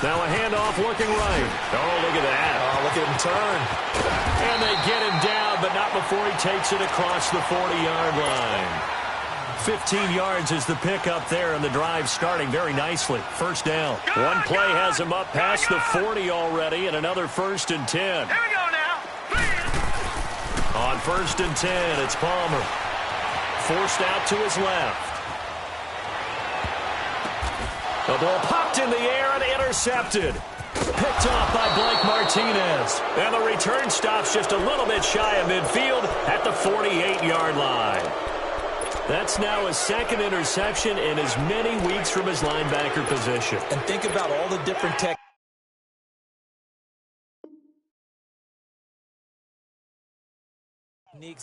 Now a handoff looking right. Oh, look at that. Oh, look at him turn. And they get him down, but not before he takes it across the 40-yard line. 15 yards is the pickup there, and the drive starting very nicely. First down. One play has him up past the 40 already, and another 1st and 10. Here we go now. On 1st and 10, it's Palmer. Forced out to his left. The ball popped in the air and intercepted. Picked off by Blake Martinez. And the return stops just a little bit shy of midfield at the 48-yard line. That's now his 2nd interception in as many weeks from his linebacker position. And think about all the different techniques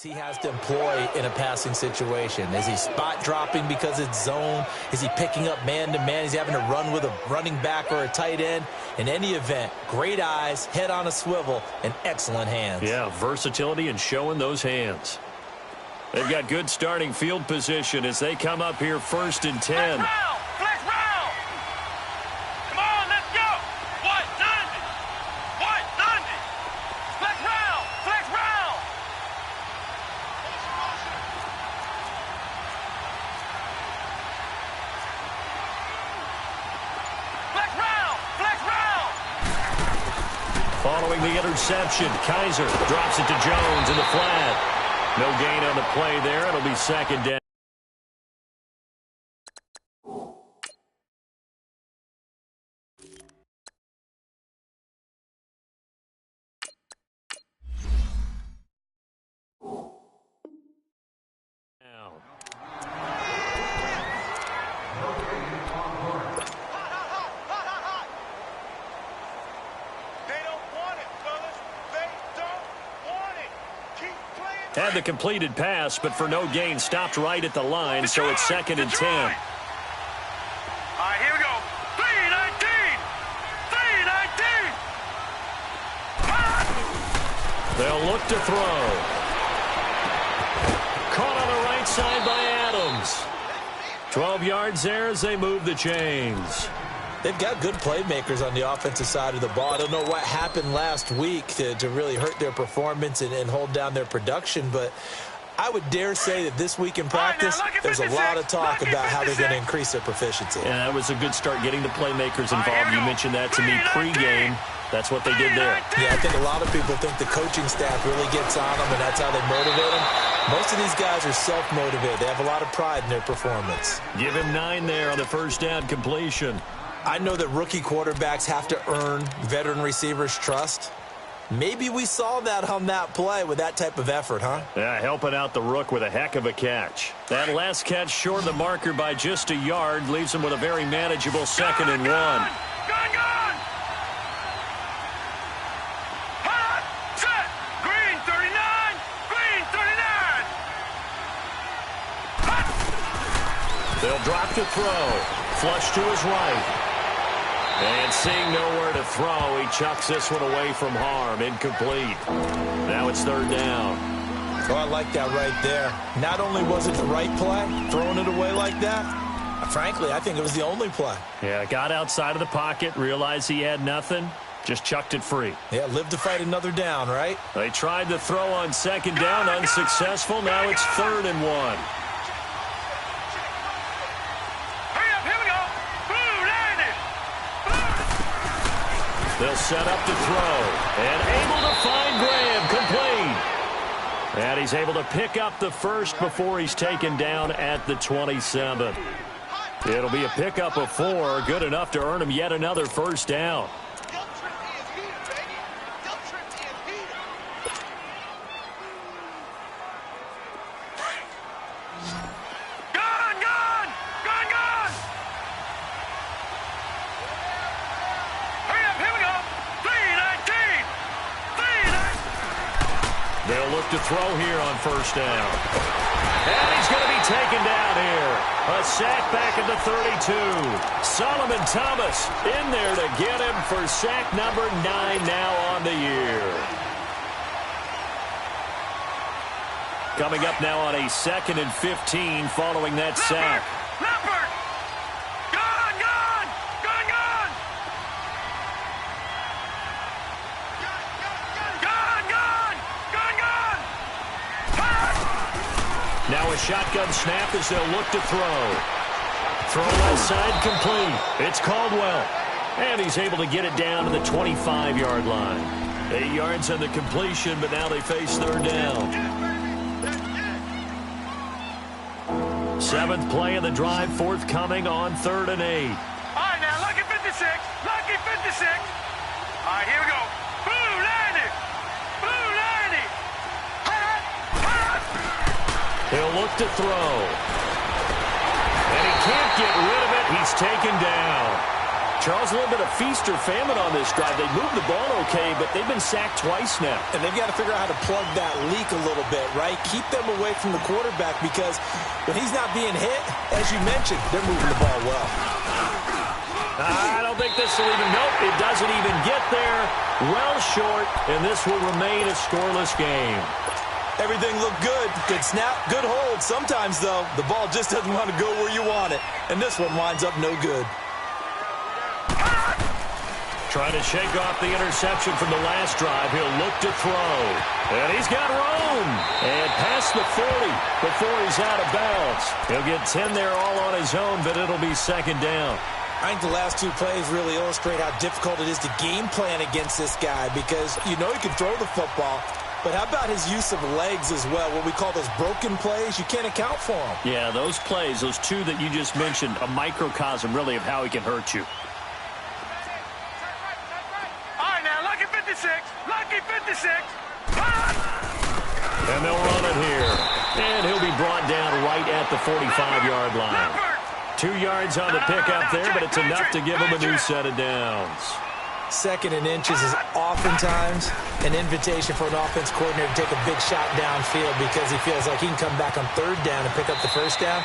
he has to employ in a passing situation. Is he spot dropping because it's zone? Is he picking up man-to-man? Is he having to run with a running back or a tight end? In any event, great eyes, head on a swivel, and excellent hands. Yeah, versatility and showing those hands. They've got good starting field position as they come up here 1st and 10. Flex round. Come on, let's go. What? Dundee. What? Dundee. Flex round. Flex round. Flex round. Flex round. Following the interception, Kaiser drops it to Jones in the flat. No gain on the play there. It'll be 2nd down. Had the completed pass, but for no gain, stopped right at the line, so it's 2nd and 10. All right, here we go. 3-19. 3-19. They'll look to throw. Caught on the right side by Adams. 12 yards there as they move the chains. They've got good playmakers on the offensive side of the ball. I don't know what happened last week to really hurt their performance and hold down their production, but I would dare say that this week in practice, there's a lot of talk about how they're going to increase their proficiency. Yeah, that was a good start getting the playmakers involved. You mentioned that to me pregame. That's what they did there. Yeah, I think a lot of people think the coaching staff really gets on them, and that's how they motivate them. Most of these guys are self-motivated. They have a lot of pride in their performance. Give him 9 there on the 1st down completion. I know that rookie quarterbacks have to earn veteran receivers' trust. Maybe we saw that on that play with that type of effort, huh? Yeah, helping out the rook with a heck of a catch. That last catch short of the marker by just a yard leaves him with a very manageable 2nd and 1. Gone. Hot, set. Green 39. Green 39. Hot. They'll drop to throw. Flush to his right. And seeing nowhere to throw, he chucks this one away from harm. Incomplete. Now it's 3rd down. Oh, I like that right there. Not only was it the right play, throwing it away like that, frankly, I think it was the only play. Yeah, got outside of the pocket, realized he had nothing, just chucked it free. Yeah, live to fight another down, right? They tried to throw on 2nd down, unsuccessful. Now it's 3rd and 1. They'll set up to throw. And able to find Graham. Complete. And he's able to pick up the 1st before he's taken down at the 27. It'll be a pickup of 4. Good enough to earn him yet another 1st down. They'll look to throw here on 1st down. And he's going to be taken down here. A sack back at the 32. Solomon Thomas in there to get him for sack number 9 now on the year. Coming up now on a 2nd and 15 following that sack. a shotgun snap as they'll look to throw. Throw left side complete. It's Caldwell. And he's able to get it down to the 25-yard line. 8 yards on the completion, but now they face third down. 7th play of the drive, forthcoming on 3rd and 8. All right, now, lucky 56. Lucky 56. All right, here we go. Blue 90. Blue 90. Hot, hot. He'll look to throw. And he can't get rid of it. He's taken down. Charles, a little bit of feast or famine on this drive. They moved the ball okay, but they've been sacked twice now. And they've got to figure out how to plug that leak a little bit, right? Keep them away from the quarterback because when he's not being hit, as you mentioned, they're moving the ball well. I don't think this will even, nope, it doesn't even get there. Well short, and this will remain a scoreless game. Everything looked good. Good snap, good hold. Sometimes, though, the ball just doesn't want to go where you want it. And this one winds up no good. Trying to shake off the interception from the last drive. He'll look to throw. And he's got room. And past the 40 before he's out of bounds. He'll get 10 there all on his own, but it'll be second down. I think the last 2 plays really illustrate how difficult it is to game plan against this guy because you know he can throw the football, but how about his use of legs as well? What we call those broken plays, you can't account for them. Yeah, those plays, those 2 that you just mentioned, a microcosm really of how he can hurt you. Lucky 56. And they'll run it here. And he'll be brought down right at the 45-yard line. 2 yards on the pickup there, but it's enough to give him a new set of downs. 2nd and inches is oftentimes an invitation for an offense coordinator to take a big shot downfield because he feels like he can come back on 3rd down and pick up the 1st down.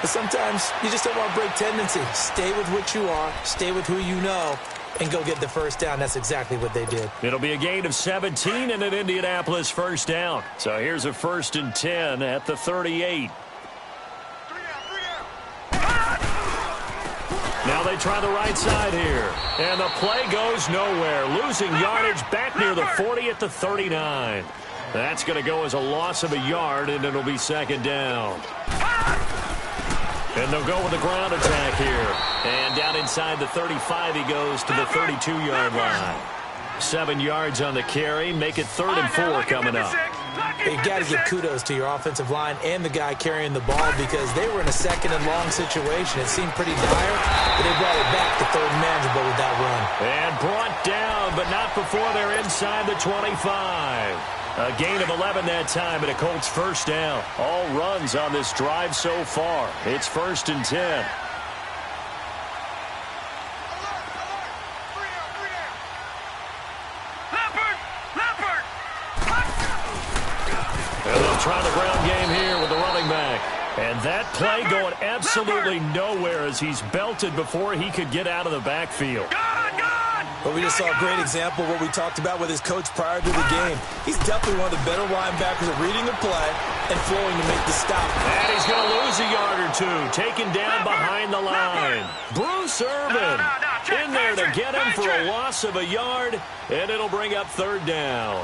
But sometimes you just don't want to break tendency. Stay with what you are. Stay with who you know. And go get the 1st down. That's exactly what they did. It'll be a gain of 17 and an Indianapolis 1st down. So here's a 1st and 10 at the 38. Now they try the right side here. And the play goes nowhere. Losing yardage back near the 40 at the 39. That's going to go as a loss of a yard, and it'll be second down. And they'll go with a ground attack here. And down inside the 35, he goes to the 32-yard line. 7 yards on the carry. Make it 3rd and 4 coming up. You've got to give kudos to your offensive line and the guy carrying the ball because they were in a 2nd and long situation. It seemed pretty dire, but they brought it back to 3rd and manageable with that run. And brought down, but not before they're inside the 25. A gain of 11 that time, and a Colts 1st down. All runs on this drive so far. It's 1st and 10. And they'll try the ground game here with the running back. And that play going absolutely nowhere as he's belted before he could get out of the backfield. But we just saw a great example of what we talked about with his coach prior to the game. He's definitely one of the better linebackers at reading the play and flowing to make the stop. And he's going to lose a yard or 2, taken down behind the line. Bruce Irvin in there to get him for a loss of a yard, and it'll bring up 3rd down.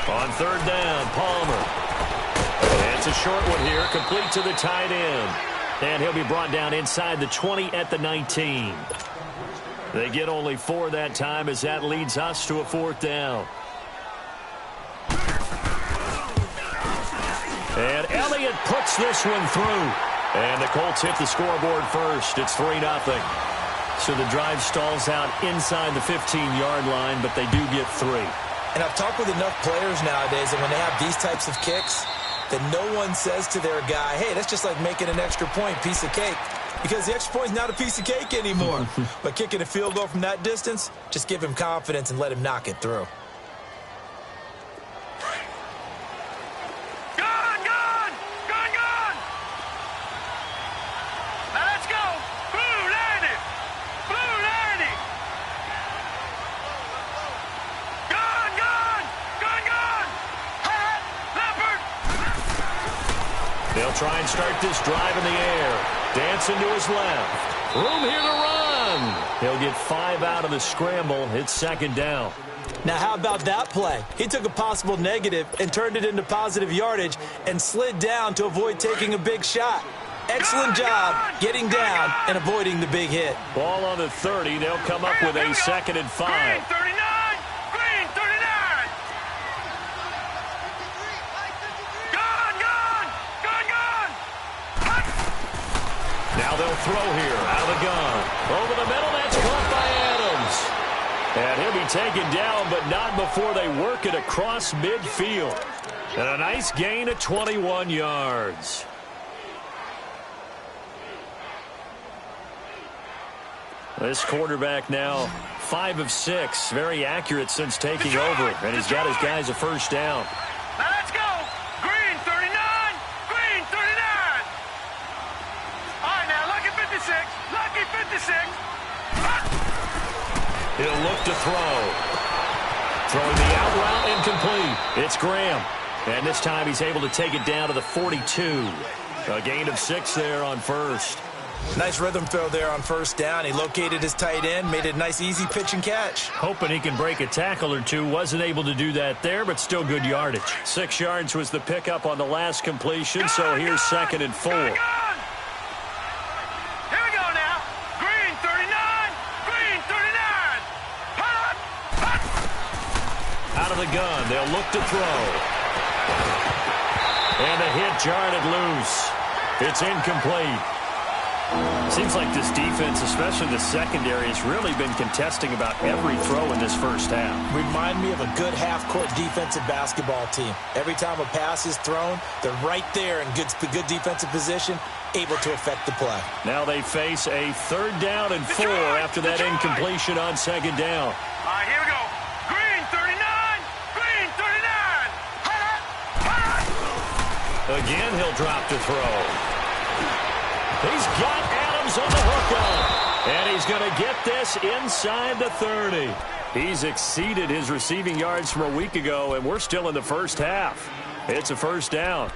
On 3rd down, Palmer. It's a short one here, complete to the tight end. And he'll be brought down inside the 20 at the 19. They get only 4 that time as that leads us to a 4th down. And Elliott puts this one through. And the Colts hit the scoreboard first. It's 3-0. So the drive stalls out inside the 15-yard line, but they do get 3. And I've talked with enough players nowadays that when they have these types of kicks, that no one says to their guy, hey, that's just like making an extra point, piece of cake. Because the extra point is not a piece of cake anymore. But kicking a field goal from that distance, just give him confidence and let him knock it through. They'll try and start this drive in the air. Dancing to his left. Room here to run. He'll get 5 out of the scramble. It's second down. Now, how about that play? He took a possible negative and turned it into positive yardage and slid down to avoid taking a big shot. Excellent job getting down and avoiding the big hit. Ball on the 30. They'll come up with a 2nd and 5. Green 39! Green 39! Gone! Now they'll throw here out of the gun. Over the middle, that's caught by Adams. And he'll be taken down, but not before they work it across midfield. And a nice gain of 21 yards. This quarterback now 5 of 6. Very accurate since taking over. And he's got his guys a first down. Now let's go! Green 39! Green 39! All right, now lucky 56. Lucky 56. He'll look to throw. Throwing the out route incomplete. It's Graham. And this time he's able to take it down to the 42. A gain of 6 there on first. Nice rhythm throw there on first down. He located his tight end, made it a nice easy pitch and catch. Hoping he can break a tackle or two. Wasn't able to do that there, but still good yardage. 6 yards was the pickup on the last completion, so here's 2nd and 4. Here we go now. Green 39. Green 39. Hut, hut. Out of the gun, they'll look to throw. And a hit jarred it loose. It's incomplete. Seems like this defense, especially the secondary, has really been contesting about every throw in this first half. Remind me of a good half-court defensive basketball team. Every time a pass is thrown, they're right there in good defensive position, able to affect the play. Now they face a 3rd down and 4 after that incompletion on 2nd down. All right, here we go. Green 39. Green 39. Hut, hut. Again, he'll drop to throw. He's got Adams on the hook up. And he's going to get this inside the 30. He's exceeded his receiving yards from a week ago, and we're still in the first half. It's a first down.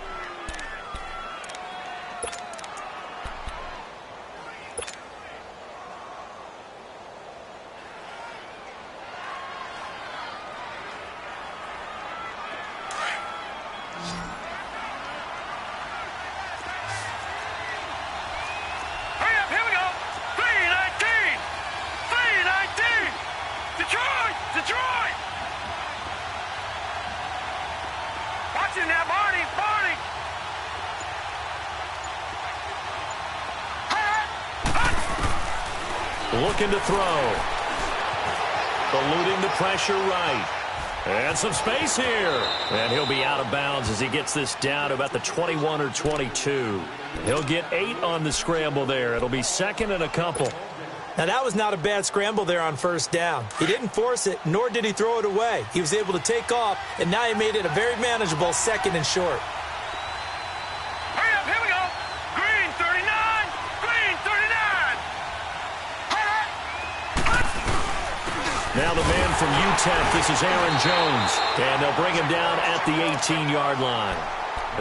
Detroit! Watching that, Marty! Marty! Looking to throw. Eluding the pressure right. And some space here. And he'll be out of bounds as he gets this down to about the 21 or 22. He'll get 8 on the scramble there. It'll be 2nd and a couple. Now, that was not a bad scramble there on first down. He didn't force it, nor did he throw it away. He was able to take off, and now he made it a very manageable 2nd and short. Hurry up, here we go. Green 39. Green 39. Now the man from UTEP, this is Aaron Jones. And they'll bring him down at the 18-yard line.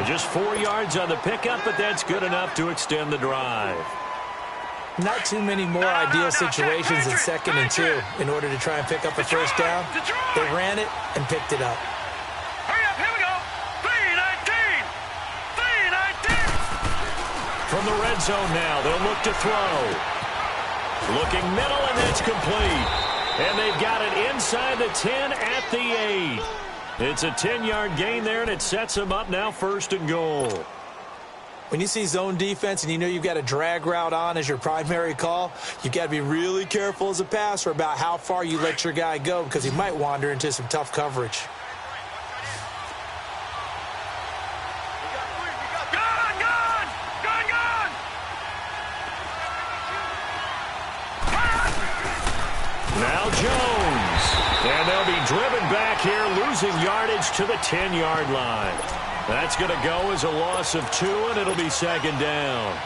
Just 4 yards on the pickup, but that's good enough to extend the drive. Not too many more ideal situations in 2nd and 2 in order to try and pick up a first down. They ran it and picked it up. Hurry up, here we go. 3-19. 3-19. From the red zone now, they'll look to throw. Looking middle, and that's complete. And they've got it inside the 10 at the 8. It's a 10-yard gain there, and it sets them up now 1st and goal. When you see zone defense and you know you've got a drag route on as your primary call, you've got to be really careful as a passer about how far you let your guy go because he might wander into some tough coverage. Gone! Gone! Gone! Gone! Now Jones. And they'll be driven back here, losing yardage to the 10-yard line. That's going to go as a loss of 2, and it'll be 2nd down.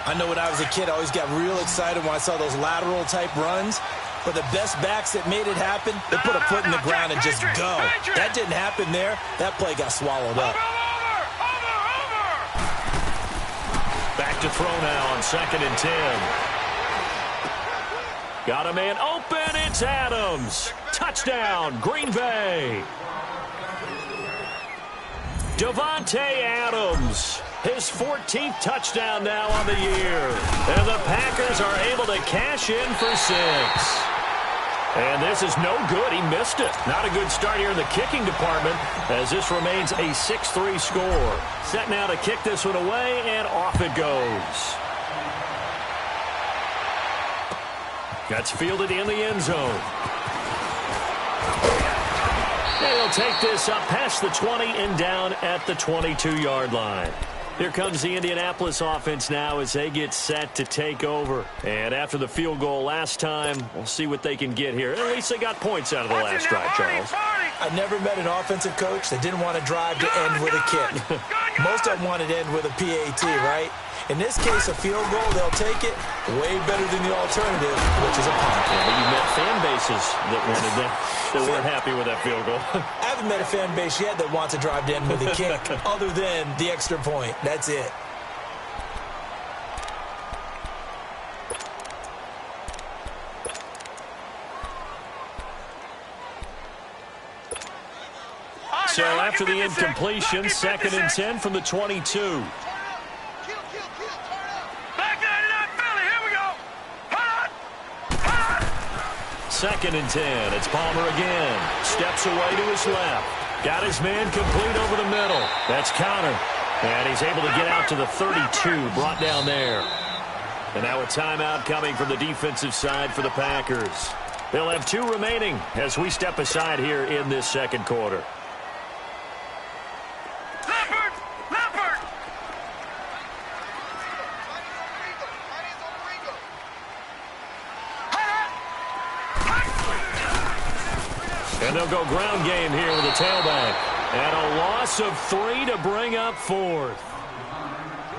I know when I was a kid, I always got real excited when I saw those lateral-type runs. But the best backs that made it happen, they put a foot in the ground and just go. That didn't happen there. That play got swallowed up. Over! Back to throw now on 2nd and 10. Got a man open. It's Adams. Touchdown, Green Bay. Davante Adams, his 14th touchdown now on the year. And the Packers are able to cash in for 6. And this is no good. He missed it. Not a good start here in the kicking department as this remains a 6-3 score. Set now to kick this one away, and off it goes. That's fielded in the end zone. They'll take this up past the 20 and down at the 22-yard line. Here comes the Indianapolis offense now as they get set to take over. And after the field goal last time, we'll see what they can get here. At least they got points out of the last drive, Charles. I never met an offensive coach that didn't want to drive to end with a kick. Most of them wanted to end with a PAT, right? In this case, a field goal, they'll take it way better than the alternative, which is a punt. Yeah, but you met fan bases that wanted that weren't happy with that field goal. I haven't met a fan base yet that wants to drive to end with a kick other than the extra point. That's it. So after the incompletion, 2nd and 10 from the 22. Second and 10. It's Palmer again. Steps away to his left. Got his man complete over the middle. That's counter. And he's able to get out to the 32. Brought down there. And now a timeout coming from the defensive side for the Packers. They'll have 2 remaining as we step aside here in this second quarter. And they'll go ground game here with a tailback. And a loss of 3 to bring up 4th.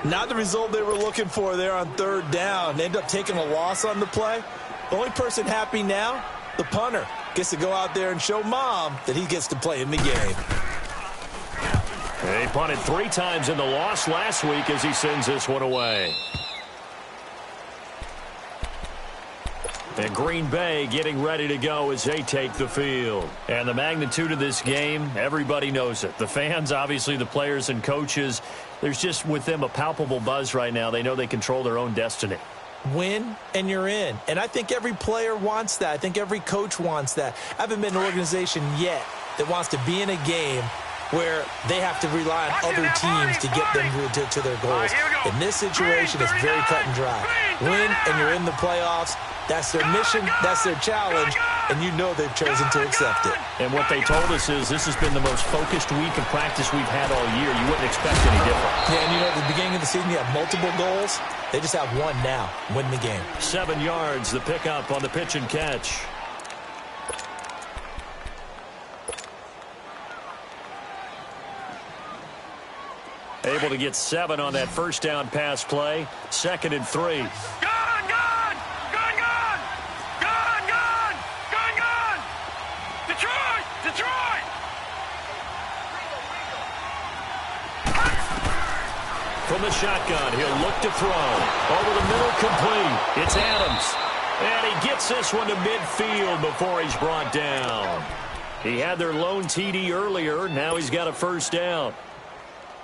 Not the result they were looking for there on 3rd down. They end up taking a loss on the play. The only person happy now, the punter, gets to go out there and show Mom that he gets to play in the game. And he punted 3 times in the loss last week as he sends this one away. And Green Bay getting ready to go as they take the field. And the magnitude of this game, everybody knows it. The fans, obviously the players and coaches, there's just with them a palpable buzz right now. They know they control their own destiny. Win and you're in. And I think every player wants that. I think every coach wants that. I haven't been in an organization yet that wants to be in a game where they have to rely on other teams to get them to their goals. In this situation, it's very cut and dry. Win and you're in the playoffs. That's their mission, that's their challenge, and you know they've chosen to accept it. And what they told us is this has been the most focused week of practice we've had all year. You wouldn't expect any different. Yeah, and you know, at the beginning of the season, you have multiple goals. They just have one now, win the game. 7 yards, the pickup on the pitch and catch. Able to get 7 on that first down pass play. 2nd and 3. From the shotgun, he'll look to throw. Over the middle, complete. It's Adams. And he gets this one to midfield before he's brought down. He had their lone TD earlier. Now he's got a first down.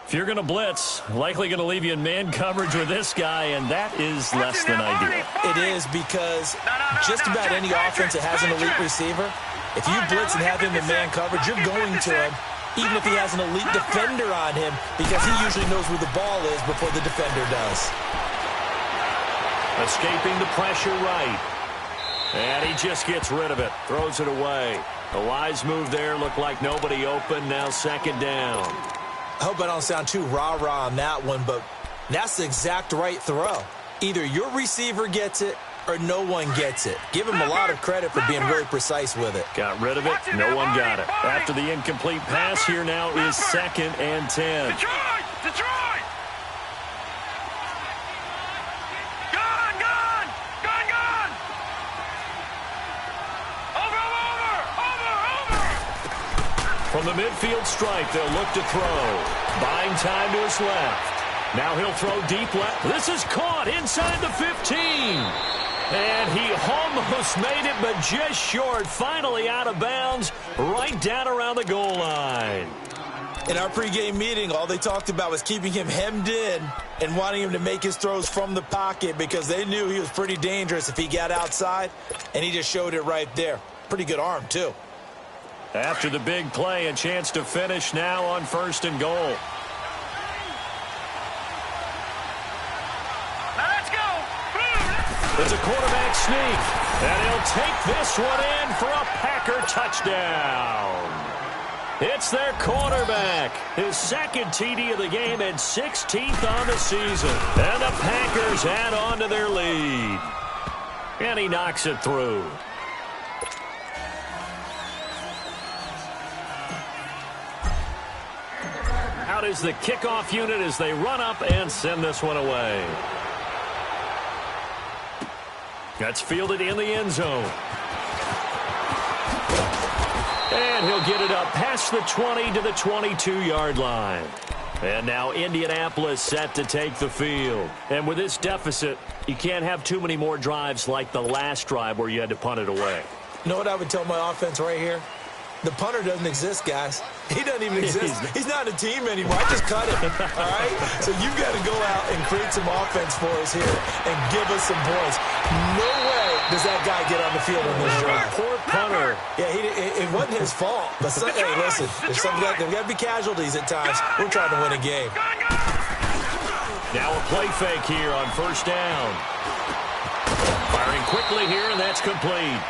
If you're going to blitz, likely going to leave you in man coverage with this guy, and that is less than ideal. It is because just about any offense that has an elite receiver, if you blitz and have him in man coverage, you're going to him, even if he has an elite defender on him, because he usually knows where the ball is before the defender does. Escaping the pressure right. And he just gets rid of it. Throws it away. A wise move there. Looked like nobody open. Now 2nd down. I hope I don't sound too rah-rah on that one, but that's the exact right throw. Either your receiver gets it or no one gets it. Give him a lot of credit for being really precise with it. Got rid of it. No one got it. After the incomplete pass, here now is 2nd and 10. Detroit! Gone! Over! From the midfield stripe, they'll look to throw. Buying time to his left. Now he'll throw deep left. This is caught inside the 15. And he almost made it, but just short. Finally out of bounds, right down around the goal line. In our pregame meeting, all they talked about was keeping him hemmed in and wanting him to make his throws from the pocket because they knew he was pretty dangerous if he got outside, and he just showed it right there. Pretty good arm, too. After the big play, a chance to finish now on 1st and goal. It's a quarterback sneak, and he'll take this one in for a Packer touchdown. It's their quarterback, his second TD of the game and 16th on the season. And the Packers add on to their lead. And he knocks it through. Out is the kickoff unit as they run up and send this one away. That's fielded in the end zone. And he'll get it up past the 20 to the 22-yard line. And now Indianapolis set to take the field. And with this deficit, you can't have too many more drives like the last drive where you had to punt it away. You know what I would tell my offense right here? The punter doesn't exist, guys. He doesn't even exist. He's not a team anymore. I just cut him, all right? So you've got to go out and create some offense for us here and give us some points. No way does that guy get on the field on this drive. Poor punter. Yeah, it wasn't his fault. But hey, listen, there's got to be casualties at times. We're trying to win a game. Now a play fake here on 1st down. Firing quickly here, and that's complete.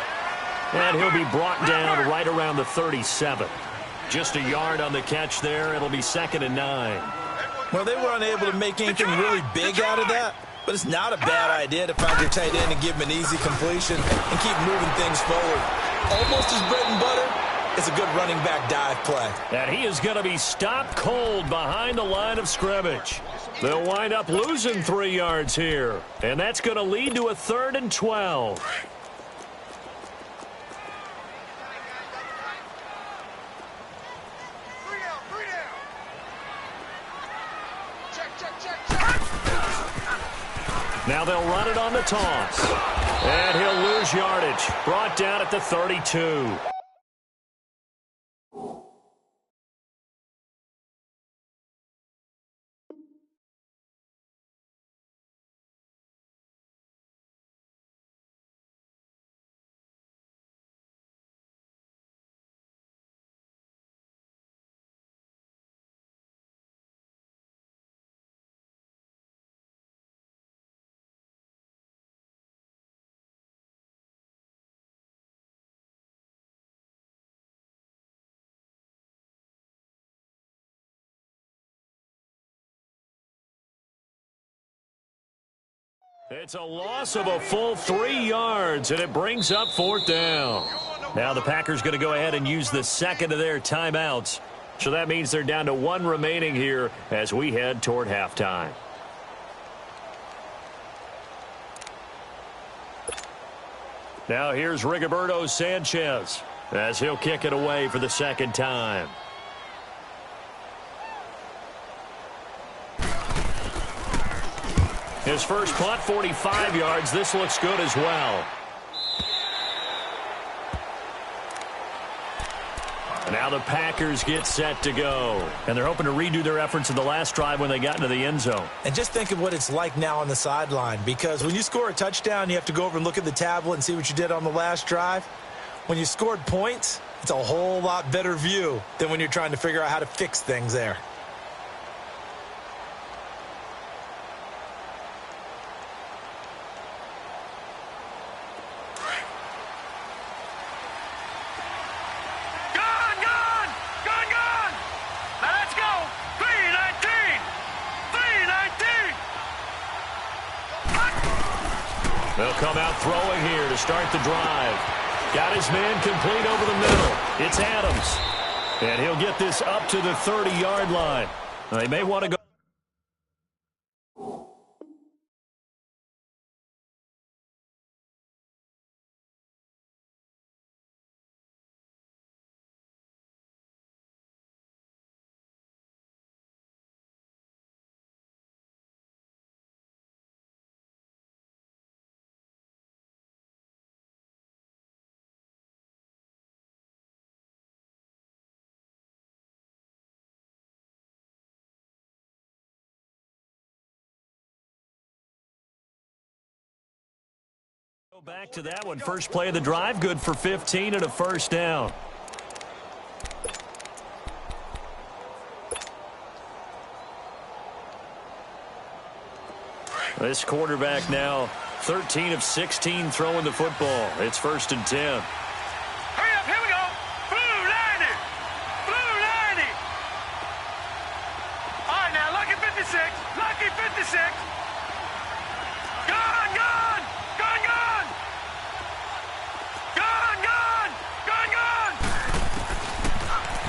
And he'll be brought down right around the 37. Just a yard on the catch there. It'll be 2nd and 9. Well, they were unable to make anything really big out of that, but it's not a bad idea to find your tight end and give him an easy completion and keep moving things forward. Almost his bread and butter. It's a good running back dive play. And he is going to be stopped cold behind the line of scrimmage. They'll wind up losing 3 yards here, and that's going to lead to a 3rd and 12. Now they'll run it on the toss. And he'll lose yardage. Brought down at the 32. It's a loss of a full 3 yards, and it brings up 4th down. Now the Packers going to go ahead and use the second of their timeouts. So that means they're down to 1 remaining here as we head toward halftime. Now here's Rigoberto Sanchez as he'll kick it away for the 2nd time. His first punt, 45 yards. This looks good as well. Now the Packers get set to go. And they're hoping to redo their efforts in the last drive when they got into the end zone. And just think of what it's like now on the sideline, because when you score a touchdown, you have to go over and look at the tablet and see what you did on the last drive. When you scored points, it's a whole lot better view than when you're trying to figure out how to fix things there. They'll come out throwing here to start the drive. Got his man complete over the middle. It's Adams. And he'll get this up to the 30-yard line. They may want to go. Back to that one. First play of the drive, good for 15 and a first down. This quarterback now 13 of 16 throwing the football. It's 1st and 10. Hurry up, here we go. Blue 90. Blue 90. All right, now, lucky 56. Lucky 56. Gone, gone. Gone, gone. Gone, gone. Gone, gone.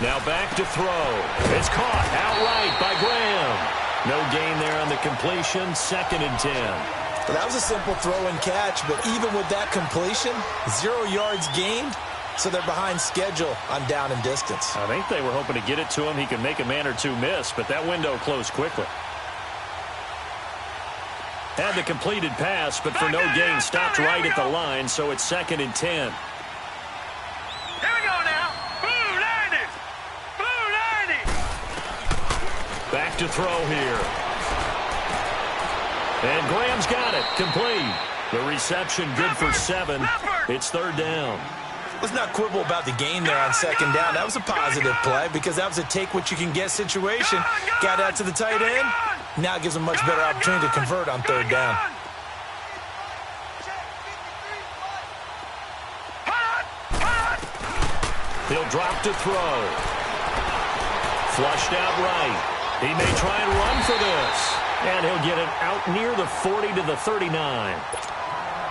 Now back to throw. It's caught outright by Graham. No gain there on the completion. 2nd and 10. Well, that was a simple throw and catch, but even with that completion, 0 yards gained, so they're behind schedule on down and distance. I think they were hoping to get it to him. He could make a man or two miss, but that window closed quickly. Had the completed pass, but for no gain, stopped right at the line, so it's 2nd and 10. Here we go now. Blue 90. Blue 90. Back to throw here. And Graham's got it. Complete. The reception good for 7. It's 3rd down. Let's not quibble about the gain there on 2nd down. That was a positive play because that was a take-what-you-can-get situation. Got out to the tight end. Now it gives them much better opportunity to convert on 3rd down. He'll drop to throw. Flushed out right. He may try and run for this. And he'll get it out near the 40 to the 39.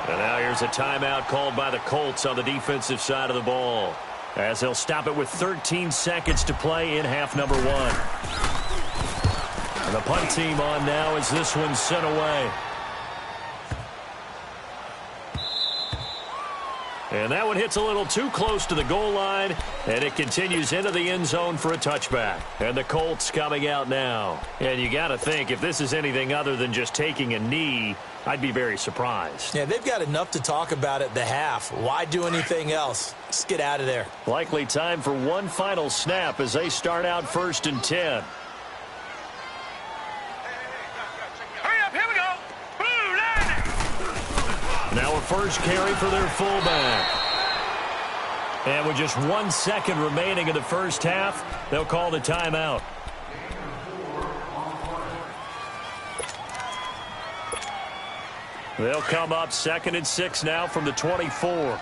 And now here's a timeout called by the Colts on the defensive side of the ball, as they'll stop it with 13 seconds to play in half number 1. And the punt team on now as this one's sent away. And that one hits a little too close to the goal line, and it continues into the end zone for a touchback. And the Colts coming out now. And you got to think, if this is anything other than just taking a knee, I'd be very surprised. Yeah, they've got enough to talk about at the half. Why do anything else? Just get out of there. Likely time for one final snap as they start out 1st and 10. Hurry up, here we go. Blue 90. Now a first carry for their fullback. And with just 1 second remaining in the first half, they'll call the timeout. They'll come up 2nd and 6 now from the 24.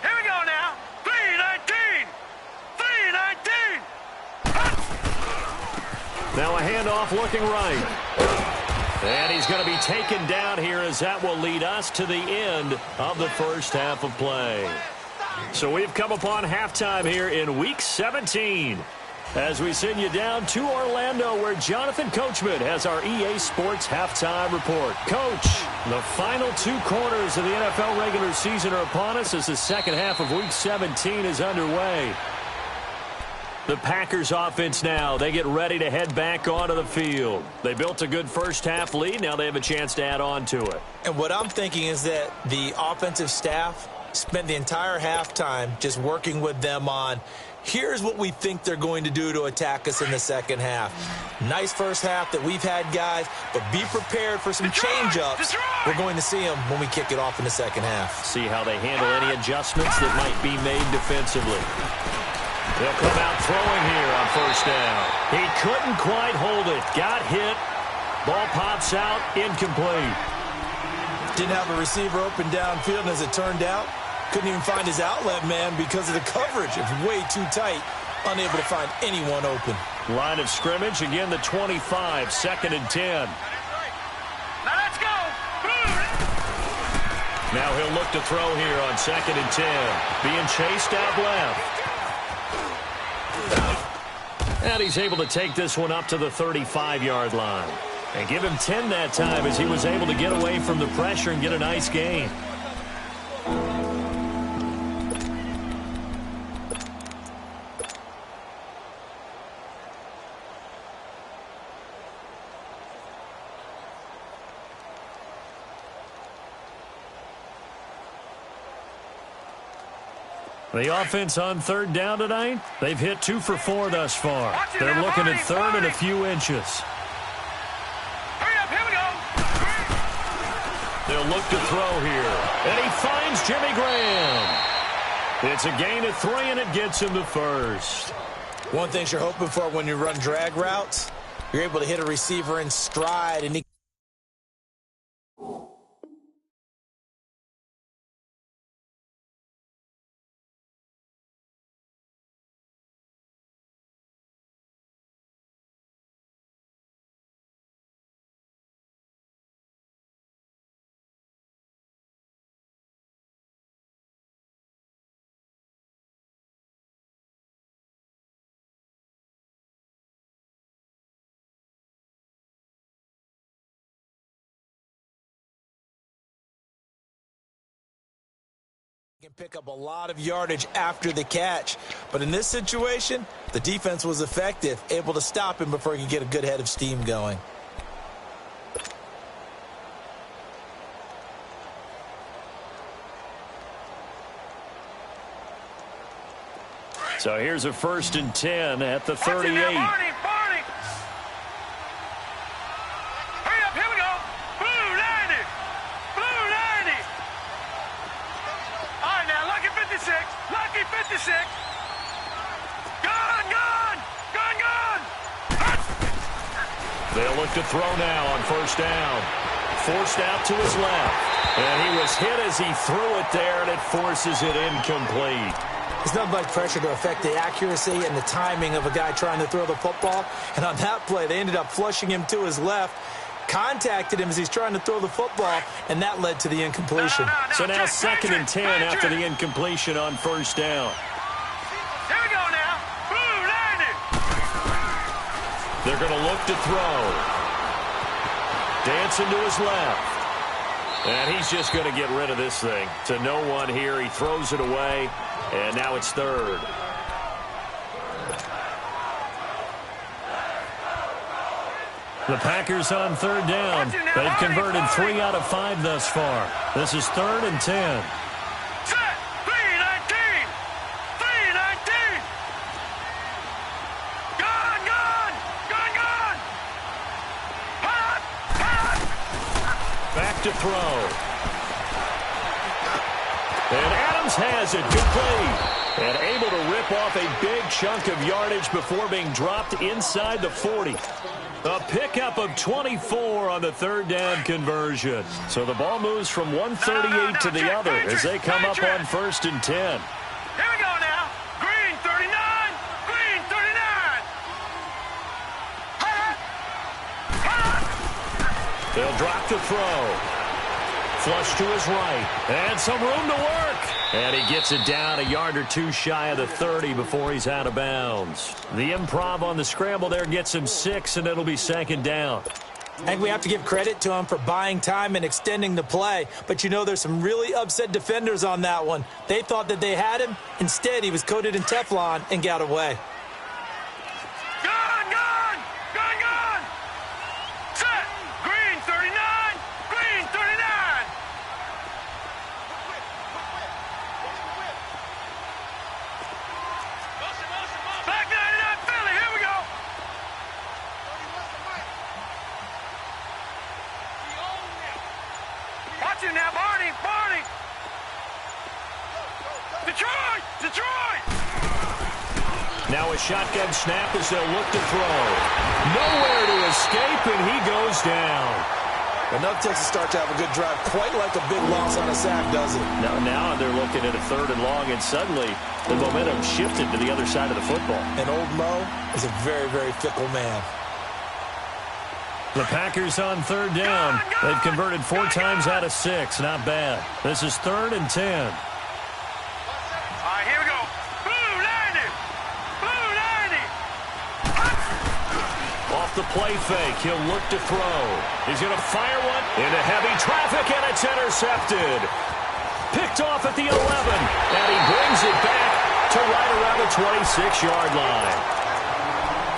Here we go now. 3-19. 3-19. Now a handoff looking right. And he's going to be taken down here as that will lead us to the end of the first half of play. So we've come upon halftime here in Week 17. As we send you down to Orlando, where Jonathan Coachman has our EA Sports halftime report. Coach, the final 2 quarters of the NFL regular season are upon us as the second half of Week 17 is underway. The Packers offense now, they get ready to head back onto the field. They built a good first half lead. Now they have a chance to add on to it. And what I'm thinking is that the offensive staff spent the entire halftime just working with them on, here's what we think they're going to do to attack us in the second half. Nice first half that we've had, guys, but be prepared for some change-ups. We're going to see them when we kick it off in the second half. See how they handle any adjustments that might be made defensively. They'll come out throwing here on first down. He couldn't quite hold it. Got hit. Ball pops out. Incomplete. Didn't have a receiver open downfield, and as it turned out, couldn't even find his outlet man because of the coverage. It's way too tight. Unable to find anyone open. Line of scrimmage, again the 25, 2nd and 10. Now let's go. Now he'll look to throw here on 2nd and 10. Being chased out left. And he's able to take this one up to the 35-yard line. And give him 10 that time as he was able to get away from the pressure and get a nice gain. The offense on 3rd down tonight, they've hit 2 for 4 thus far. They're looking at 3rd and a few inches. Hurry up, here we go. look to throw here. And he finds Jimmy Graham. It's a gain of 3, and it gets him to first. One thing you're hoping for when you run drag routes, you're able to hit a receiver in stride, and he can pick up a lot of yardage after the catch. But in this situation, the defense was effective, able to stop him before he could get a good head of steam going. So here's a 1st and 10 at the 38. Barney. Hurry up, here we go. Blue 90. Blue 90. All right, now, lucky 56. Lucky 56. Gun. They'll look to throw now on 1st down. Forced out to his left. And he was hit as he threw it there, and it forces it incomplete. There's not much pressure to affect the accuracy and the timing of a guy trying to throw the football. And on that play, they ended up flushing him to his left, contacted him as he's trying to throw the football, and that led to the incompletion. No. So now 2nd and 10 after the incompletion on 1st down. Here we go now. Blue 90. They're going to look to throw. Dancing to his left. And he's just going to get rid of this thing. To no one here. He throws it away. And now it's 3rd. The Packers on 3rd down. They've converted 3 out of 5 thus far. This is 3rd and 10. Set. 319. 319. Gun. Hot. Back to throw. And Adams has it. Good play. And able to rip off a big chunk of yardage before being dropped inside the 40. A pickup of 24 on the 3rd down conversion. So the ball moves from 138 to the other as they come up on 1st and 10. Here we go now. Green 39. Green 39. Hot. They'll drop to throw. Flush to his right. And some room to work. And he gets it down a yard or 2 shy of the 30 before he's out of bounds. The improv on the scramble there gets him 6, and it'll be 2nd down. I think we have to give credit to him for buying time and extending the play. But, you know, there's some really upset defenders on that one. They thought that they had him. Instead, he was coated in Teflon and got away. Gun. Set. Green 39. Green 39. Back 99 Philly. Here we go. Watch it now, Barney. Detroit. Now a shotgun snap as they'll look to throw. Nowhere to escape, and he goes down. Enough takes a start to have a good drive, quite like a big loss on a sack, does it? Now they're looking at a 3rd and long, and suddenly the momentum shifted to the other side of the football. And old Mo is a very, very fickle man. The Packers on 3rd down. They've converted 4 times out of 6. Not bad. This is 3rd and 10. All right, here we go. Blue 90. Off the play fake, he'll look to throw. He's going to fire one into heavy traffic, and it's intercepted. Picked off at the 11, and he brings it back to right around the 26-yard line.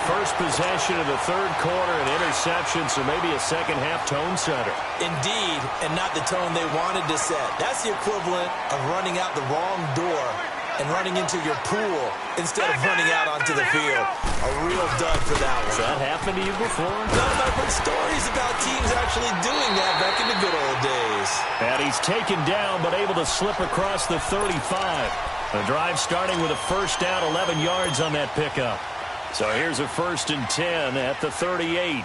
First possession of the 3rd quarter, an interception, so maybe a second-half tone setter. Indeed, and not the tone they wanted to set. That's the equivalent of running out the wrong door and running into your pool instead of running out onto the field. A real dud for that one. Has that happened to you before? No, I've heard stories about teams actually doing that back in the good old days. plays. And he's taken down but able to slip across the 35. The drive starting with a first down, 11 yards on that pickup. So here's a 1st and 10 at the 38.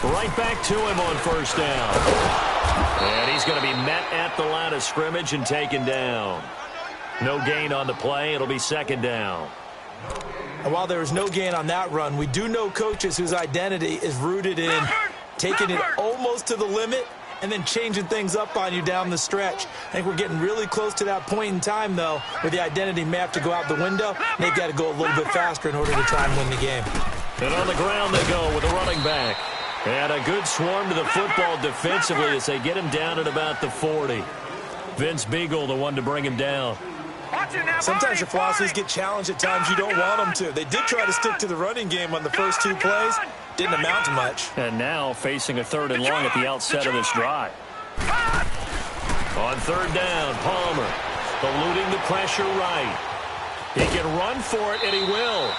Right back to him on first down. And he's going to be met at the line of scrimmage and taken down. No gain on the play. It'll be 2nd down. And while there was no gain on that run, we do know coaches whose identity is rooted in taking it almost to the limit and then changing things up on you down the stretch. I think we're getting really close to that point in time, though, where the identity may have to go out the window. They've got to go a little bit faster in order to try and win the game. And on the ground they go with a running back. And a good swarm to the football defensively as they get him down at about the 40. Vince Beagle, the one to bring him down. Sometimes your philosophies get challenged at times you don't want them to. They did try to stick to the running game on the first 2 plays. Didn't amount to much. And now facing a 3rd and long at the outset of this drive. On 3rd down, Palmer eluding the pressure right. He can run for it, and he will.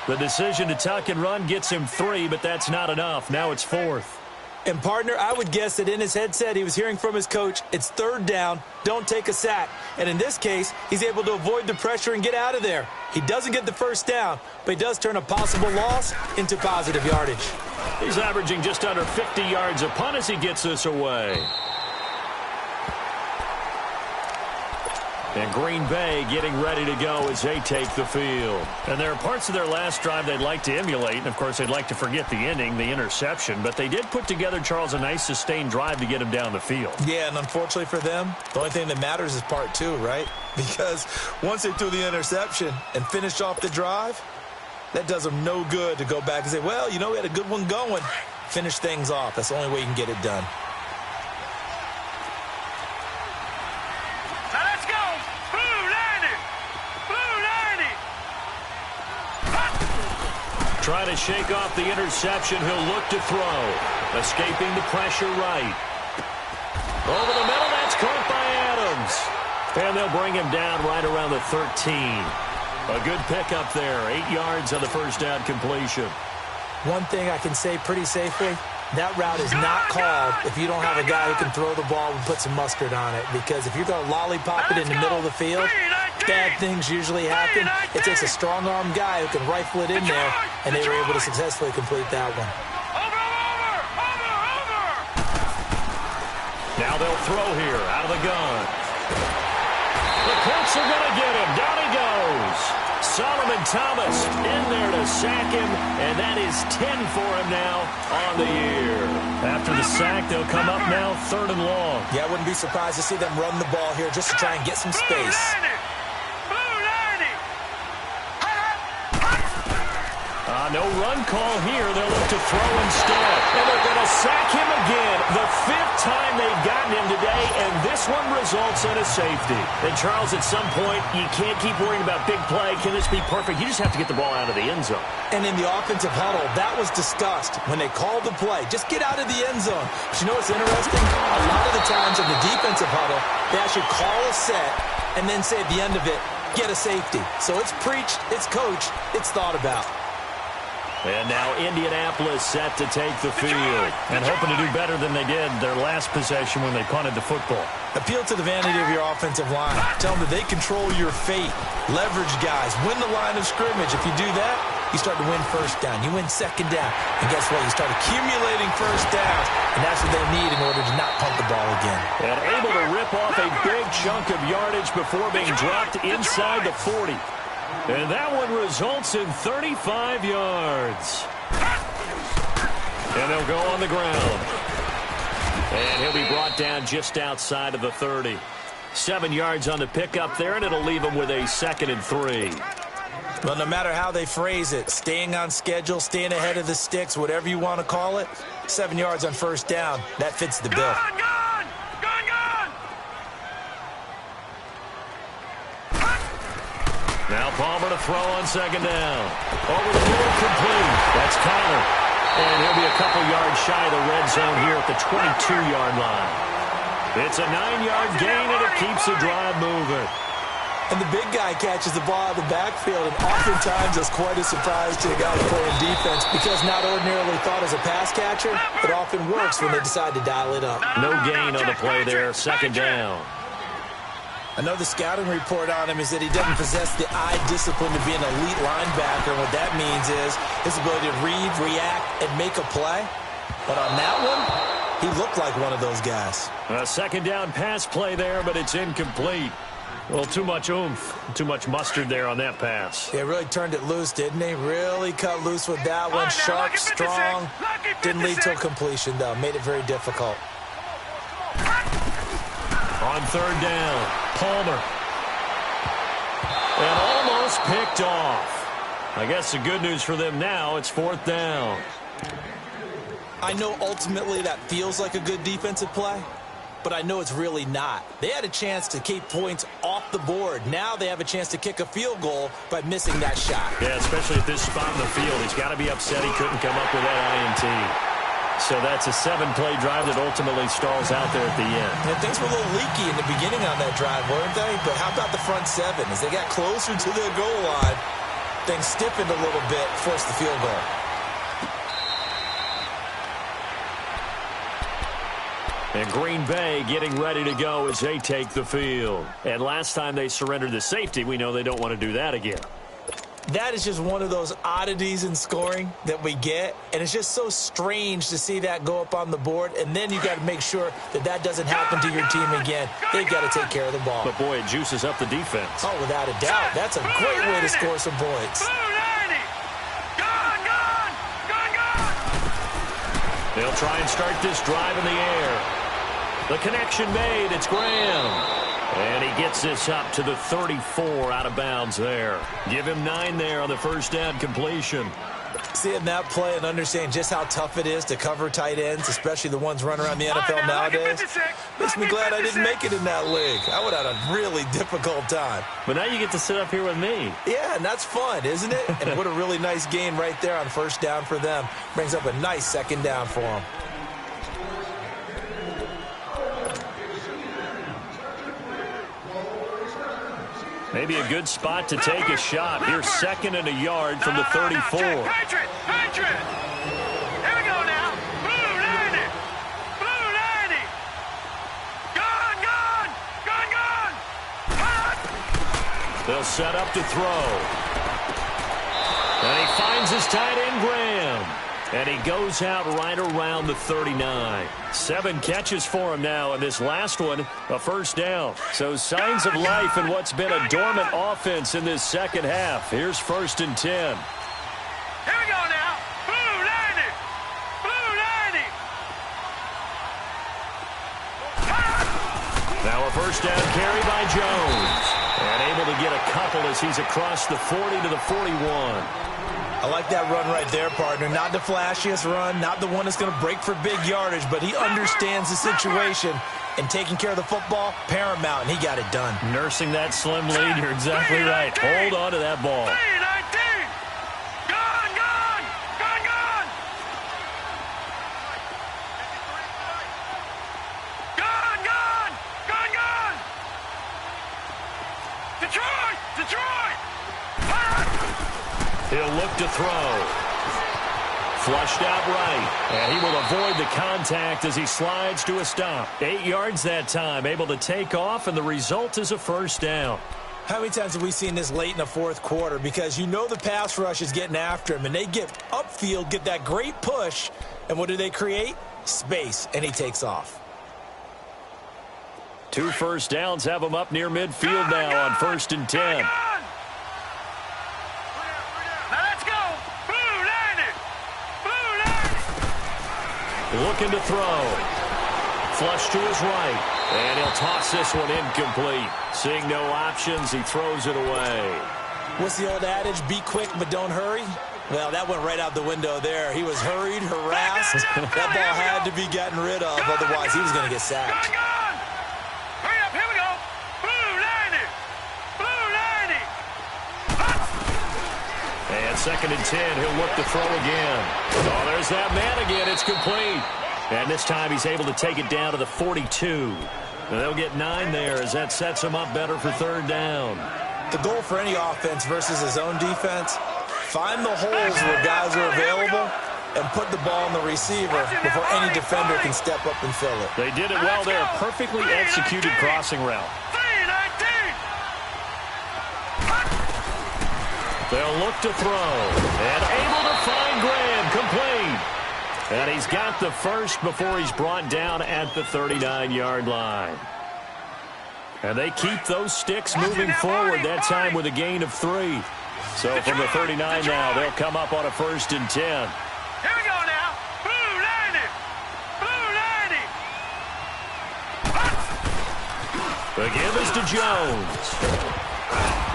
The decision to tuck and run gets him 3, but that's not enough. Now it's 4th. And, partner, I would guess that in his headset he was hearing from his coach, it's 3rd down, don't take a sack. And in this case, he's able to avoid the pressure and get out of there. He doesn't get the first down, but he does turn a possible loss into positive yardage. He's averaging just under 50 yards a punt as he gets this away. And Green Bay getting ready to go as they take the field. And there are parts of their last drive they'd like to emulate. And, of course, they'd like to forget the ending, the interception. But they did put together, Charles, a nice sustained drive to get him down the field. Yeah, and unfortunately for them, the only thing that matters is part 2, right? Because once they threw the interception and finished off the drive, that does them no good to go back and say, well, you know, we had a good one going. Finish things off. That's the only way you can get it done. Trying to shake off the interception. He'll look to throw. Escaping the pressure right. Over the middle, that's caught by Adams. And they'll bring him down right around the 13. A good pickup there. 8 yards on the first down completion. One thing I can say pretty safely, that route is not called if you don't have a guy who can throw the ball and put some mustard on it. Because if you're going to lollipop it in the middle of the field, bad things usually happen. It takes a strong-arm guy who can rifle it in there, and they were able to successfully complete that one. Now they'll throw here out of the gun. The Colts are going to get him. Down he goes. Solomon Thomas in there to sack him, and that is 10 for him now on the year. After the sack, they'll come up now 3rd and long. Yeah, I wouldn't be surprised to see them run the ball here just to try and get some space. No run call here. They'll look to throw instead. And they're going to sack him again. The 5th time they've gotten him today, and this one results in a safety. And, Charles, at some point, you can't keep worrying about big play. Can this be perfect? You just have to get the ball out of the end zone. And in the offensive huddle, that was discussed when they called the play. Just get out of the end zone. But you know what's interesting? A lot of the times in the defensive huddle, they actually call a set and then say at the end of it, get a safety. So it's preached, it's coached, it's thought about. And now Indianapolis set to take the field and hoping to do better than they did their last possession when they punted the football. Appeal to the vanity of your offensive line. Tell them that they control your fate. Leverage guys. Win the line of scrimmage. If you do that, you start to win first down. You win second down. And guess what? You start accumulating first downs. And that's what they need in order to not punt the ball again. And able to rip off a big chunk of yardage before being dropped inside the 40. And that one results in 35 yards. And they'll go on the ground. And he'll be brought down just outside of the 30. 7 yards on the pickup there, and it'll leave him with a 2nd and 3. Well, no matter how they phrase it, staying on schedule, staying ahead of the sticks, whatever you want to call it, 7 yards on first down, that fits the bill. Now Palmer to throw on 2nd down. Over the middle, complete. That's Connor. And he'll be a couple yards shy of the red zone here at the 22-yard line. It's a 9-yard gain, and it keeps the drive moving. And the big guy catches the ball out of the backfield, and oftentimes that's quite a surprise to the guy playing defense because not ordinarily thought as a pass catcher, it often works when they decide to dial it up. No gain on the play there, second down. Another scouting report on him is that he doesn't possess the eye discipline to be an elite linebacker. What that means is his ability to read, react, and make a play. But on that one, he looked like one of those guys. A second down pass play there, but it's incomplete. Well, too much oomph, too much mustard there on that pass. He really turned it loose, didn't he? Really cut loose with that one. Sharp, strong. Didn't lead to a completion, though. Made it very difficult. On third down, Palmer. And almost picked off. I guess the good news for them now, it's fourth down. I know ultimately that feels like a good defensive play, but I know it's really not. They had a chance to keep points off the board. Now they have a chance to kick a field goal by missing that shot. Yeah, especially at this spot in the field. He's got to be upset he couldn't come up with that INT. So that's a 7-play drive that ultimately stalls out there at the end. And things were a little leaky in the beginning on that drive, weren't they? But how about the front seven? As they got closer to the goal line, things stiffened a little bit, forced the field goal. And Green Bay getting ready to go as they take the field. And last time they surrendered the safety, we know they don't want to do that again. That is just one of those oddities in scoring that we get, and it's just so strange to see that go up on the board, and then you got to make sure that that doesn't happen to your team again. They've got to take care of the ball. But, boy, it juices up the defense. Oh, without a doubt. That's a great way to score some points. They'll try and start this drive in the air. The connection made. It's Graham. And he gets this up to the 34 out of bounds there. Give him 9 there on the first down completion. Seeing that play and understanding just how tough it is to cover tight ends, especially the ones running around the NFL nowadays, makes me glad I didn't make it in that league. I would have had a really difficult time. But now you get to sit up here with me. Yeah, and that's fun, isn't it? And what a really nice game right there on first down for them. Brings up a nice second down for them. Maybe a good spot to take a shot. Here's second and a yard from the 34. Patriot! Here we go now. Blue 90. Blue 90. Gone. Hot. They'll set up to throw. And he finds his tight end, Graham. And he goes out right around the 39. 7 catches for him now, and this last one, a first down. So signs of life in what's been a dormant offense in this second half. Here's first and 10. Here we go now. Blue 90. Blue 90. Hot. Now a first down carry by Jones. And able to get a couple as he's across the 40 to the 41. I like that run right there, partner. Not the flashiest run, not the one that's going to break for big yardage, but he understands the situation, and taking care of the football, paramount, and he got it done. Nursing that slim lead, you're exactly right. Hold on to that ball. Detroit! He'll look to throw. Flushed out right. And he will avoid the contact as he slides to a stop. 8 yards that time. Able to take off, and the result is a first down. How many times have we seen this late in the fourth quarter? Because you know the pass rush is getting after him, and they get upfield, get that great push, and what do they create? Space, and he takes off. 2 first downs have him up near midfield now on first and 10. Looking to throw. Flush to his right. And he'll toss this one incomplete. Seeing no options, he throws it away. What's the old adage? Be quick, but don't hurry. Well, that went right out the window there. He was hurried, harassed. That ball had to be gotten rid of. Otherwise, he was going to get sacked. Hurry up, here we go. Blue 90. Blue 90. And second and 10, he'll look to throw again. Oh, there's that man again. It's complete. And this time he's able to take it down to the 42. They'll get 9 there as that sets them up better for third down. The goal for any offense versus his own defense, find the holes where guys are available and put the ball on the receiver before any defender can step up and fill it. They did it well there. Perfectly executed crossing route. They'll look to throw. And able to find Graham. Complete. And he's got the first before he's brought down at the 39-yard line. And they keep those sticks moving forward, that time with a gain of 3. So from the 39 now, they'll come up on a 1st and 10. Here we go now. Blue 90. Blue 90. The give is to Jones.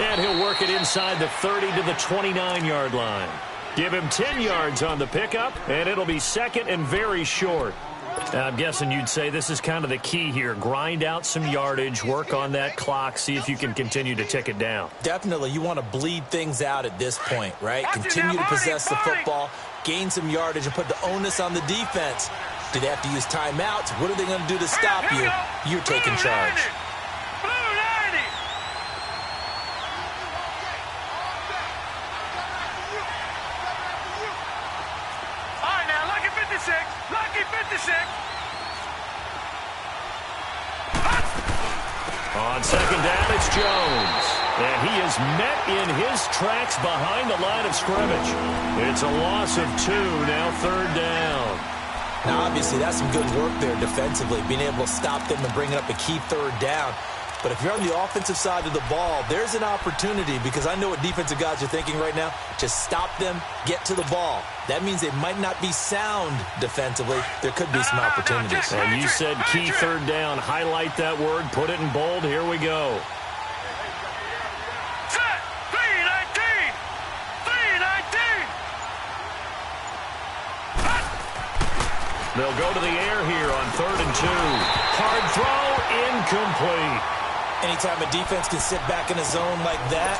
And he'll work it inside the 30 to the 29-yard line. Give him 10 yards on the pickup, and it'll be 2nd and very short. I'm guessing you'd say this is kind of the key here. Grind out some yardage, work on that clock, see if you can continue to tick it down. Definitely, you want to bleed things out at this point, right? Continue to possess the football, gain some yardage, and put the onus on the defense. Do they have to use timeouts? What are they going to do to stop you? You're taking charge. Lucky 56. On 2nd down, it's Jones. And he is met in his tracks behind the line of scrimmage. It's a loss of 2, now 3rd down. Now, obviously, that's some good work there defensively, being able to stop them and bring up a key 3rd down. But if you're on the offensive side of the ball, there's an opportunity, because I know what defensive guys are thinking right now. Just stop them, get to the ball. That means they might not be sound defensively. There could be some opportunities. And you said key 3rd down. Highlight that word. Put it in bold. Here we go. Set. 319. 319. They'll go to the air here on 3rd and 2. Hard throw. Incomplete. Anytime a defense can sit back in a zone like that,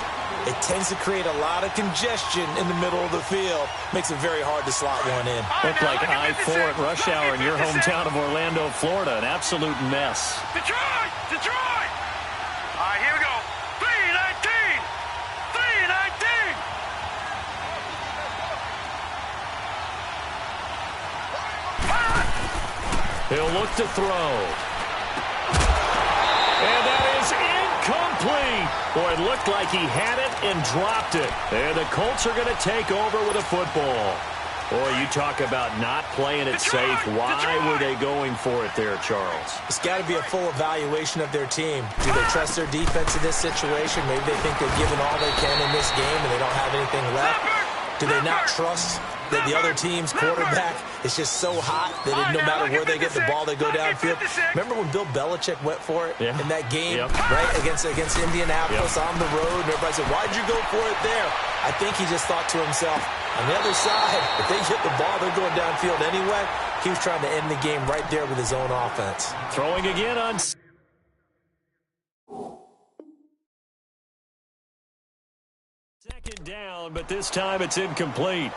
it tends to create a lot of congestion in the middle of the field. Makes it very hard to slot one in. Looked like I-4 at rush hour in your hometown of Orlando, Florida. An absolute mess. Detroit! Detroit! All right, here we go. 319! 319! He'll look to throw. And that is incomplete. Boy, it looked like he had it and dropped it. And the Colts are going to take over with a football. Boy, you talk about not playing it safe. Why were they going for it there, Charles? It's got to be a full evaluation of their team. Do they trust their defense in this situation? Maybe they think they've given all they can in this game and they don't have anything left. Do they not trust that the other team's quarterback is just so hot that no matter where they get the ball, they go downfield? Remember when Bill Belichick went for it in that game, right, against Indianapolis on the road, and everybody said, why'd you go for it there? I think he just thought to himself, on the other side, if they hit the ball, they're going downfield anyway. He was trying to end the game right there with his own offense. Throwing again on 2nd down, but this time it's incomplete.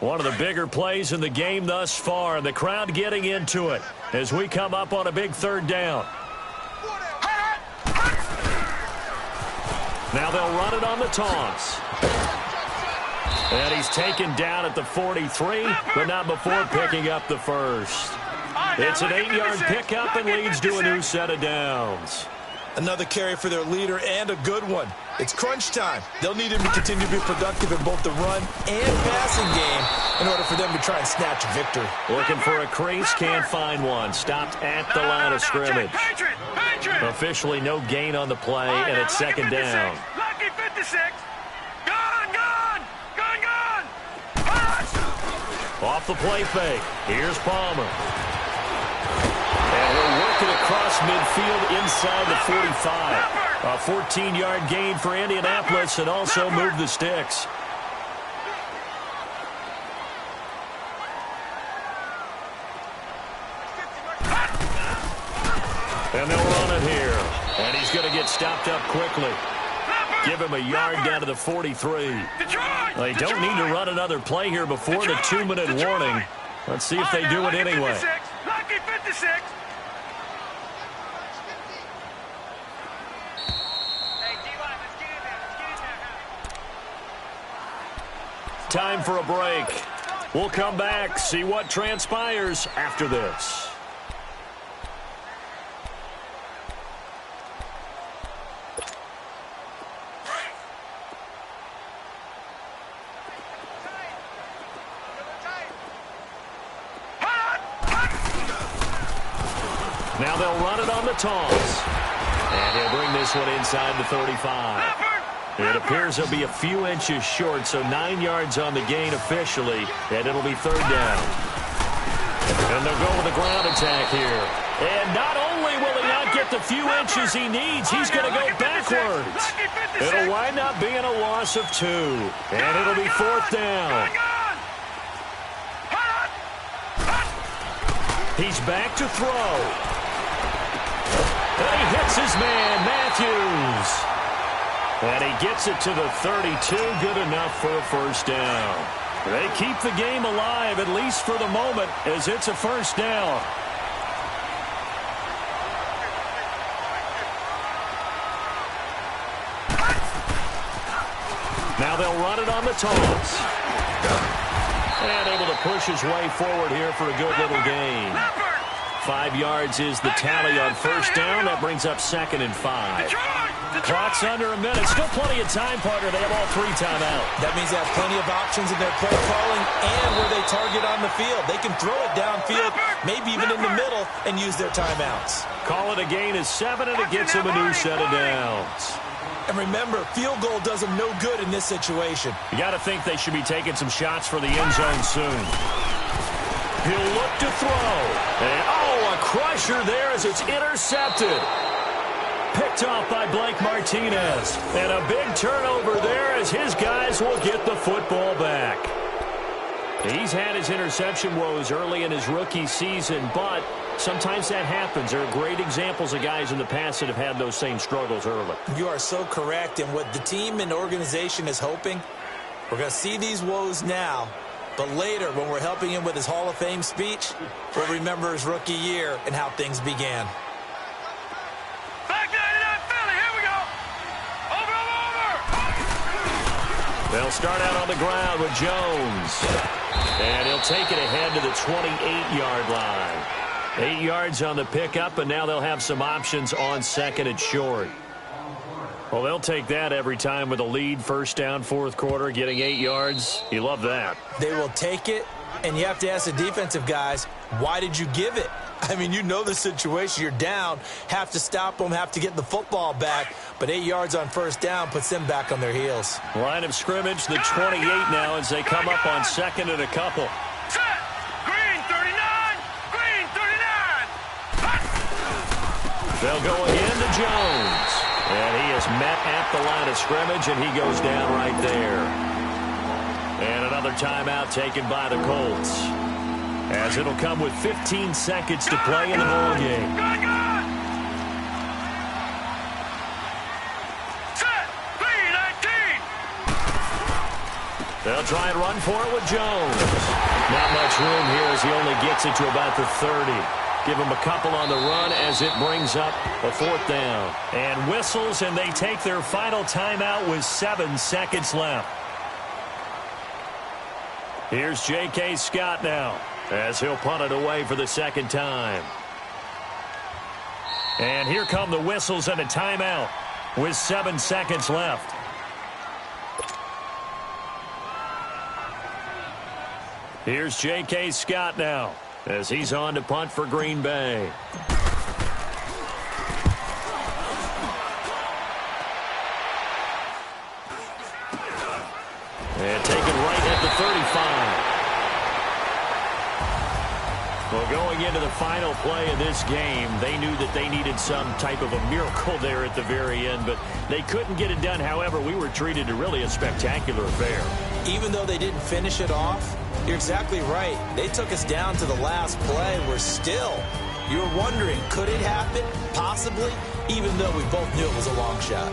One of the bigger plays in the game thus far, and the crowd getting into it as we come up on a big 3rd down. Now they'll run it on the toss. And he's taken down at the 43, but not before picking up the first. It's an 8-yard pickup and leads to a new set of downs. Another carry for their leader and a good one. It's crunch time. They'll need him to continue to be productive in both the run and passing game in order for them to try and snatch victory. Looking for a crease, can't find one. Stopped at the line of scrimmage. Officially no gain on the play, and it's 2nd down. Lucky 56. Gone, gone, gone, gone. Off the play fake. Here's Palmer. And he'll work it across midfield inside the 45. A 14-yard gain for Indianapolis and also move the sticks. And they'll run it here. And he's going to get stopped up quickly. Give him a yard down to the 43. They don't need to run another play here before the 2-minute warning. Let's see if they do it anyway. Lucky 56. Time for a break. We'll come back, see what transpires after this. Now they'll run it on the toss. And he'll bring this one inside the 35. It appears he'll be a few inches short, so 9 yards on the gain officially, and it'll be 3rd down. And they'll go with a ground attack here. And not only will he not get the few inches he needs, he's going to go backwards. It'll wind up being a loss of 2, and it'll be 4th down. He's back to throw. And he hits his man, Matthews. And he gets it to the 32, good enough for a 1st down. They keep the game alive, at least for the moment, as it's a 1st down. Now they'll run it on the toss. And able to push his way forward here for a good little gain. 5 yards is the tally on 1st down. That brings up 2nd and 5. Clock's under a minute. Still plenty of time, partner. They have all 3 timeouts. That means they have plenty of options in their play calling and where they target on the field. They can throw it downfield, maybe even in the middle, and use their timeouts. Call it a gain of 7, and it gets him a new set of downs. And remember, field goal does them no good in this situation. You got to think they should be taking some shots for the end zone soon. He'll look to throw. And, a crusher there as it's intercepted. Picked off by Blake Martinez. And a big turnover there as his guys will get the football back. He's had his interception woes early in his rookie season, but sometimes that happens. There are great examples of guys in the past that have had those same struggles early. You are so correct. And what the team and organization is hoping, we're going to see these woes now. But later, when we're helping him with his Hall of Fame speech, we'll remember his rookie year and how things began. Back 99 Philly, here we go. Over. They'll start out on the ground with Jones. And he'll take it ahead to the 28-yard line. 8 yards on the pickup, and now they'll have some options on 2nd and short. Well, they'll take that every time with a lead, 1st down, 4th quarter, getting 8 yards. You love that. They will take it, and you have to ask the defensive guys, why did you give it? I mean, you know the situation. You're down, have to stop them, have to get the football back, but 8 yards on 1st down puts them back on their heels. Line of scrimmage, the 28 now as they come up on 2nd and a couple. Set. Green 39. Green 39. They'll go again to Jones. And he is met at the line of scrimmage, and he goes down right there. And another timeout taken by the Colts, as it'll come with 15 seconds to play in the ball game. Set. Green 19. They'll try and run for it with Jones. Not much room here as he only gets it to about the 30. Give him a couple on the run as it brings up a 4th down. And whistles, and they take their final timeout with 7 seconds left. Here's J.K. Scott now as he'll punt it away for the 2nd time. And here come the whistles and a timeout with 7 seconds left. Here's J.K. Scott now as he's on to punt for Green Bay. And taken right at the 35. Well, going into the final play of this game, they knew that they needed some type of a miracle there at the very end, but they couldn't get it done. However, we were treated to really a spectacular affair. Even though they didn't finish it off, you're exactly right. They took us down to the last play. We're still, you were wondering, could it happen? Possibly. even though we both knew it was a long shot.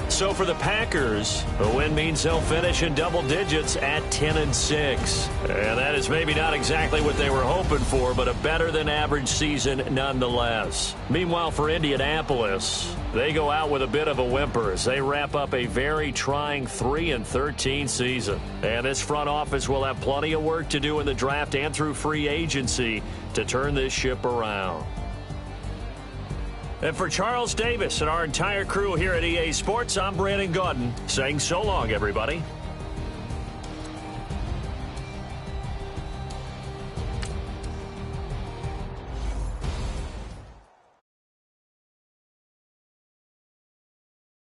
So for the Packers, a win means they'll finish in double digits at 10-6. And that is maybe not exactly what they were hoping for, but a better than average season nonetheless. Meanwhile, for Indianapolis, they go out with a bit of a whimper as they wrap up a very trying 3-13 season. And this front office will have plenty of work to do in the draft and through free agency to turn this ship around. And for Charles Davis and our entire crew here at EA Sports, I'm Brandon Gaudin saying so long, everybody.